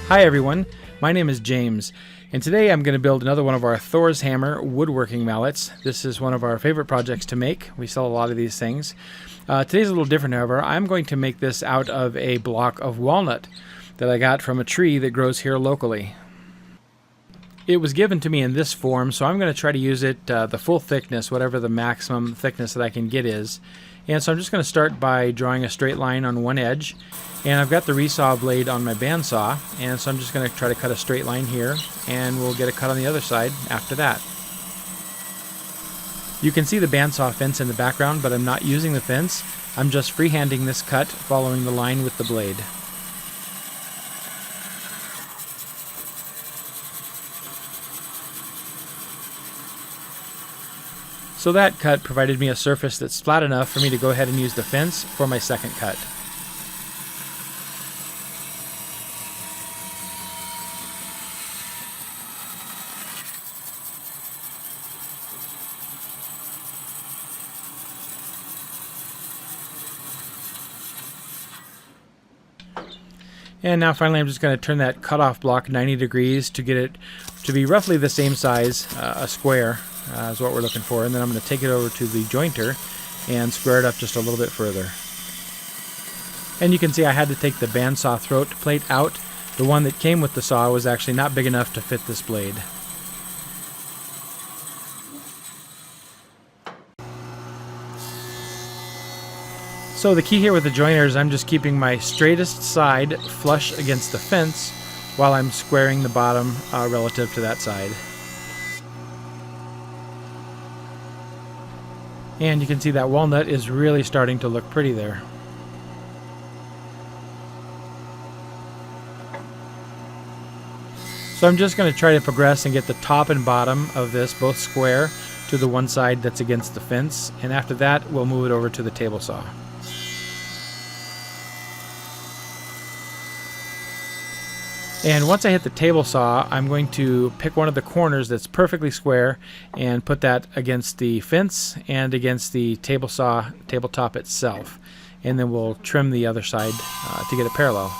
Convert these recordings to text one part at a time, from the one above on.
Hi everyone, my name is James, and today I'm going to build another one of our Thor's Hammer woodworking mallets. This is one of our favorite projects to make. We sell a lot of these things. Today's a little different, however. I'm going to make this out of a block of walnut that I got from a tree that grows here locally. It was given to me in this form, so I'm going to try to use it the full thickness, whatever the maximum thickness that I can get is. And so I'm just going to start by drawing a straight line on one edge. And I've got the resaw blade on my bandsaw, and so I'm just going to try to cut a straight line here, and we'll get a cut on the other side after that. You can see the bandsaw fence in the background, but I'm not using the fence. I'm just freehanding this cut, following the line with the blade. So that cut provided me a surface that's flat enough for me to go ahead and use the fence for my second cut. And now finally I'm just going to turn that cutoff block 90 degrees to get it to be roughly the same size, a square is what we're looking for. And then I'm going to take it over to the jointer and square it up just a little bit further. And you can see I had to take the bandsaw throat plate out. The one that came with the saw was actually not big enough to fit this blade. So the key here with the joiner is I'm just keeping my straightest side flush against the fence while I'm squaring the bottom relative to that side. And you can see that walnut is really starting to look pretty there. So I'm just going to try to progress and get the top and bottom of this both square to the one side that's against the fence, and after that we'll move it over to the table saw. And once I hit the table saw, I'm going to pick one of the corners that's perfectly square and put that against the fence and against the tabletop itself. And then we'll trim the other side to get it parallel.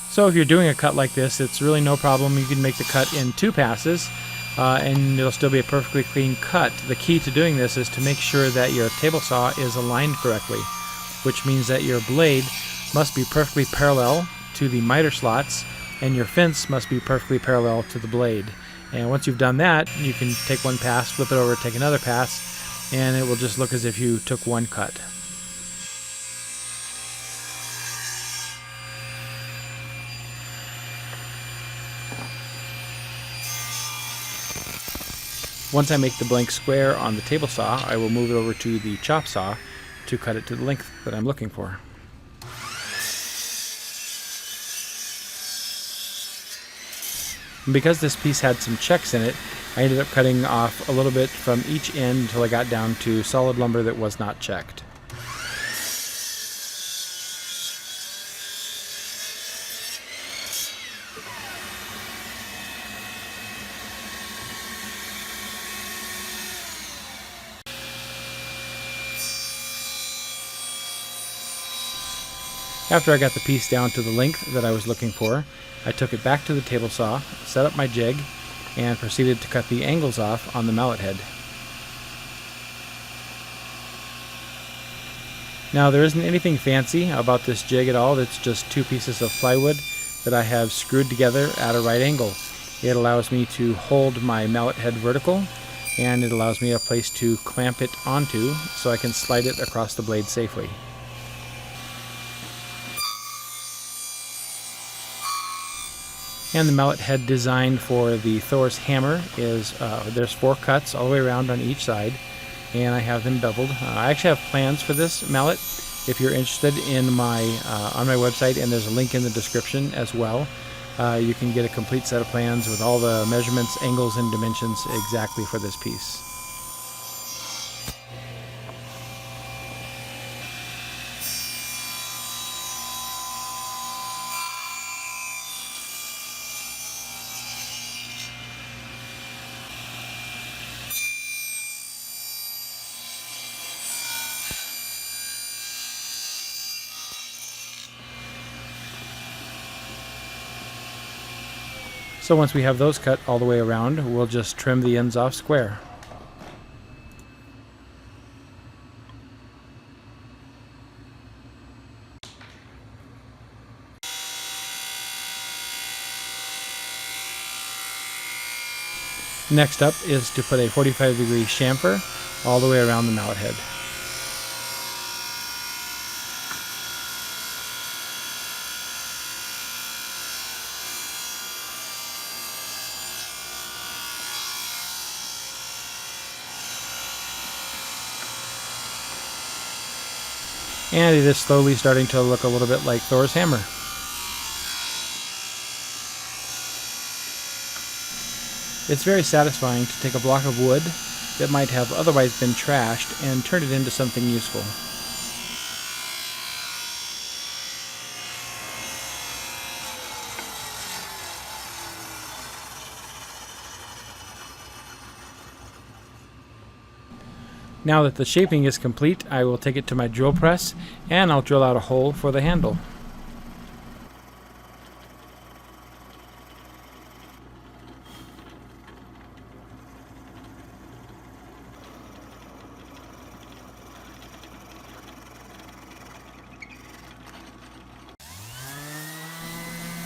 So if you're doing a cut like this, it's really no problem. You can make the cut in 2 passes. And it'll still be a perfectly clean cut. The key to doing this is to make sure that your table saw is aligned correctly, which means that your blade must be perfectly parallel to the miter slots, and your fence must be perfectly parallel to the blade. And once you've done that, you can take one pass, flip it over, take another pass, and it will just look as if you took one cut. Once I make the blank square on the table saw, I will move it over to the chop saw to cut it to the length that I'm looking for. And because this piece had some checks in it, I ended up cutting off a little bit from each end until I got down to solid lumber that was not checked. After I got the piece down to the length that I was looking for, I took it back to the table saw, set up my jig, and proceeded to cut the angles off on the mallet head. Now there isn't anything fancy about this jig at all. It's just 2 pieces of plywood that I have screwed together at a right angle. It allows me to hold my mallet head vertical, and it allows me a place to clamp it onto so I can slide it across the blade safely. And the mallet head design for the Thor's hammer is, there's 4 cuts all the way around on each side, and I have them beveled. I actually have plans for this mallet if you're interested in my on my website, and there's a link in the description as well. You can get a complete set of plans with all the measurements, angles, and dimensions exactly for this piece. So once we have those cut all the way around, we'll just trim the ends off square. Next up is to put a 45-degree chamfer all the way around the mallet head. And it is slowly starting to look a little bit like Thor's hammer. It's very satisfying to take a block of wood that might have otherwise been trashed and turn it into something useful. Now that the shaping is complete, I will take it to my drill press and I'll drill out a hole for the handle.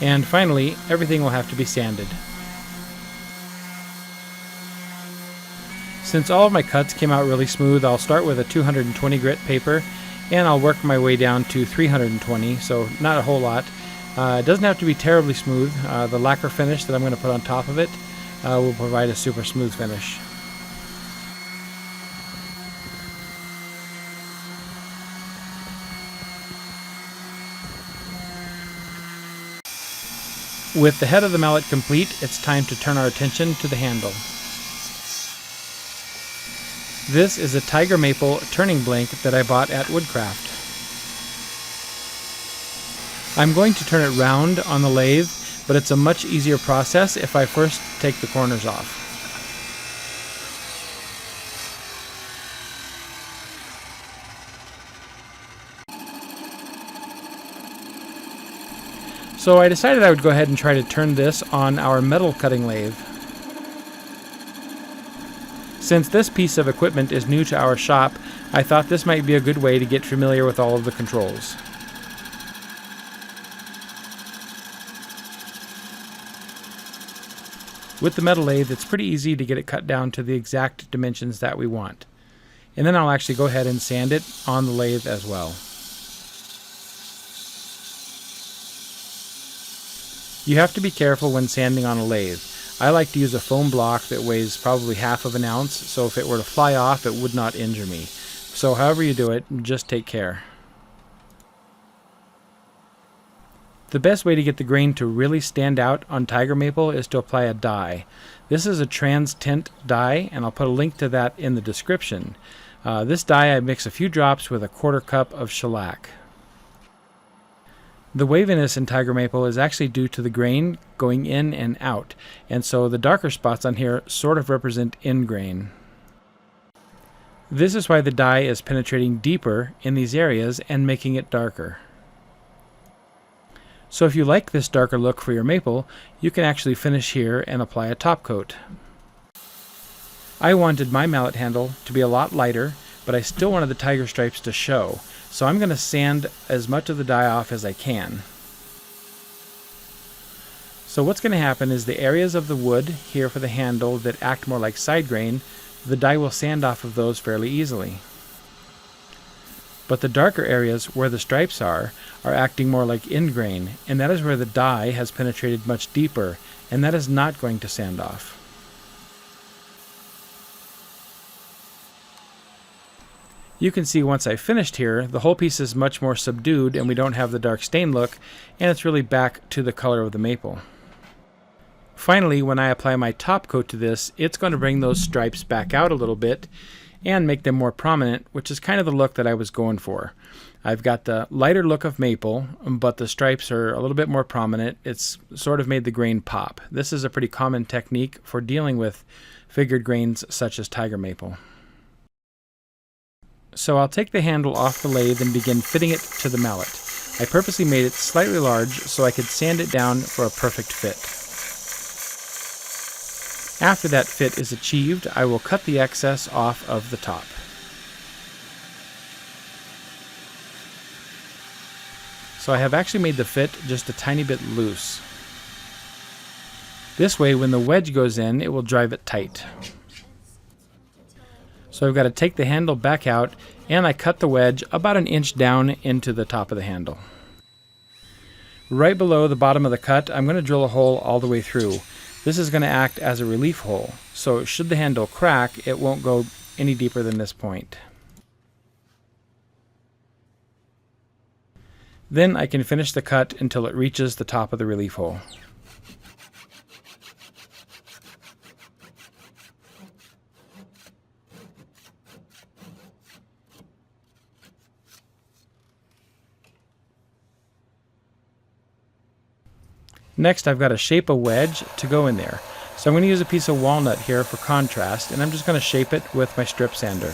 And finally, everything will have to be sanded. Since all of my cuts came out really smooth, I'll start with a 220 grit paper and I'll work my way down to 320, so not a whole lot. It doesn't have to be terribly smooth. The lacquer finish that I'm going to put on top of it will provide a super smooth finish. With the head of the mallet complete, it's time to turn our attention to the handle. This is a tiger maple turning blank that I bought at Woodcraft. I'm going to turn it round on the lathe, but it's a much easier process if I first take the corners off. So I decided I would go ahead and try to turn this on our metal cutting lathe. Since this piece of equipment is new to our shop, I thought this might be a good way to get familiar with all of the controls. With the metal lathe, it's pretty easy to get it cut down to the exact dimensions that we want. And then I'll actually go ahead and sand it on the lathe as well. You have to be careful when sanding on a lathe. I like to use a foam block that weighs probably half of an ounce, so if it were to fly off, it would not injure me. So however you do it, just take care. The best way to get the grain to really stand out on tiger maple is to apply a dye. This is a TransTint Dye, and I'll put a link to that in the description. This dye I mix a few drops with a 1/4 cup of shellac. The waviness in tiger maple is actually due to the grain going in and out, and so the darker spots on here sort of represent in grain. This is why the dye is penetrating deeper in these areas and making it darker. So if you like this darker look for your maple, you can actually finish here and apply a top coat. I wanted my mallet handle to be a lot lighter, but I still wanted the tiger stripes to show. So I'm going to sand as much of the dye off as I can. So what's going to happen is the areas of the wood here for the handle that act more like side grain, the dye will sand off of those fairly easily. But the darker areas where the stripes are acting more like in grain, and that is where the dye has penetrated much deeper, and that is not going to sand off. You can see once I finished here, the whole piece is much more subdued and we don't have the dark stain look, and it's really back to the color of the maple. Finally, when I apply my top coat to this, it's going to bring those stripes back out a little bit and make them more prominent, which is kind of the look that I was going for. I've got the lighter look of maple, but the stripes are a little bit more prominent. It's sort of made the grain pop. This is a pretty common technique for dealing with figured grains such as tiger maple. So I'll take the handle off the lathe and begin fitting it to the mallet. I purposely made it slightly large so I could sand it down for a perfect fit. After that fit is achieved, I will cut the excess off of the top. So I have actually made the fit just a tiny bit loose. This way, when the wedge goes in, it will drive it tight. So I've got to take the handle back out, and I cut the wedge about an inch down into the top of the handle. Right below the bottom of the cut, I'm going to drill a hole all the way through. This is going to act as a relief hole, so should the handle crack, it won't go any deeper than this point. Then I can finish the cut until it reaches the top of the relief hole. Next, I've got to shape a wedge to go in there. So I'm going to use a piece of walnut here for contrast, and I'm just going to shape it with my strip sander.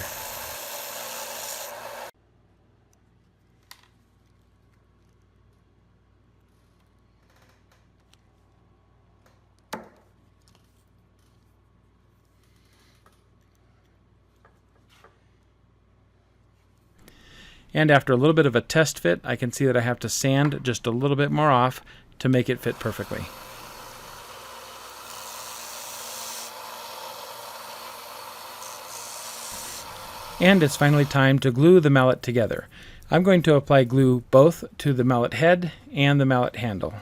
And after a little bit of a test fit, I can see that I have to sand just a little bit more off to make it fit perfectly. And it's finally time to glue the mallet together. I'm going to apply glue both to the mallet head and the mallet handle.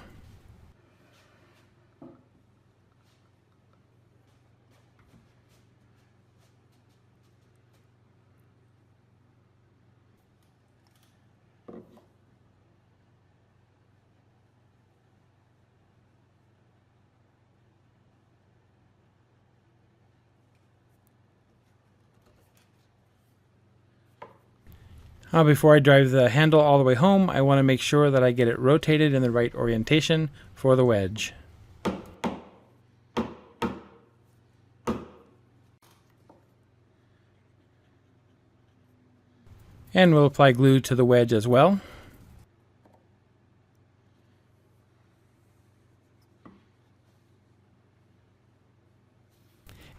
Before I drive the handle all the way home, I want to make sure that I get it rotated in the right orientation for the wedge. And we'll apply glue to the wedge as well.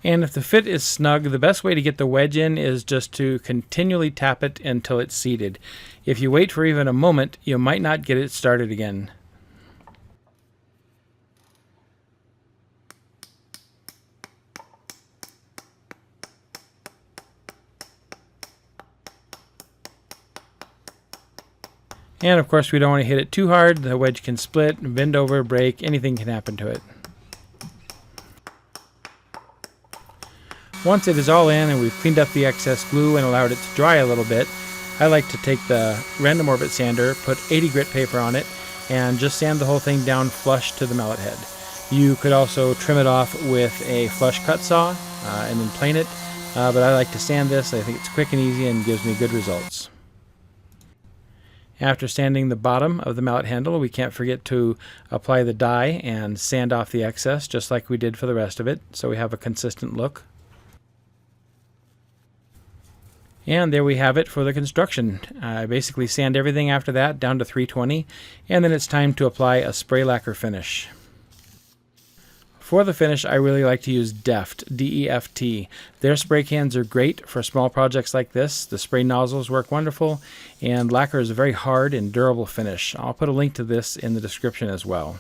And if the fit is snug, the best way to get the wedge in is just to continually tap it until it's seated. If you wait for even a moment, you might not get it started again. And of course, we don't want to hit it too hard. The wedge can split, bend over, break, anything can happen to it. Once it is all in and we've cleaned up the excess glue and allowed it to dry a little bit, I like to take the random orbit sander, put 80 grit paper on it, and just sand the whole thing down flush to the mallet head. You could also trim it off with a flush cut saw and then plane it, but I like to sand this. I think it's quick and easy and gives me good results. After sanding the bottom of the mallet handle, we can't forget to apply the dye and sand off the excess, just like we did for the rest of it, so we have a consistent look. And there we have it for the construction. I basically sand everything after that down to 320, and then it's time to apply a spray lacquer finish. For the finish, I really like to use Deft, D-E-F-T. Their spray cans are great for small projects like this. The spray nozzles work wonderful, and lacquer is a very hard and durable finish. I'll put a link to this in the description as well.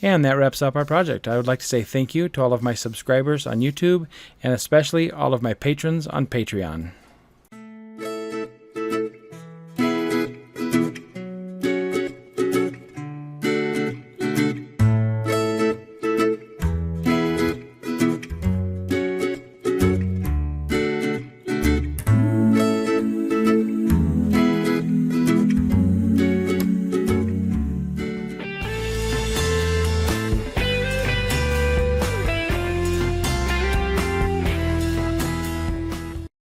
And that wraps up our project. I would like to say thank you to all of my subscribers on YouTube, and especially all of my patrons on Patreon.